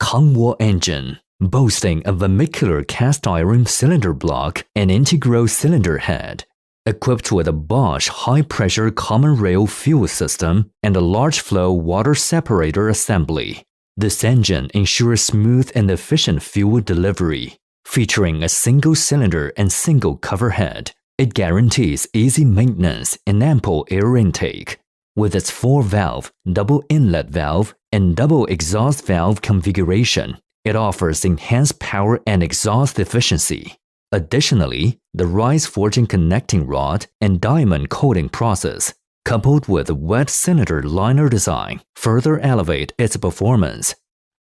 KangWo engine, boasting a vermicular cast iron cylinder block and integral cylinder head. Equipped with a Bosch high-pressure common rail fuel system and a large-flow water separator assembly, this engine ensures smooth and efficient fuel delivery. Featuring a single cylinder and single cover head, it guarantees easy maintenance and ample air intake. With its 4-valve, double inlet valve, and double exhaust valve configuration, it offers enhanced power and exhaust efficiency. Additionally, the rise forging connecting rod and diamond coating process, coupled with a wet cylinder liner design, further elevate its performance.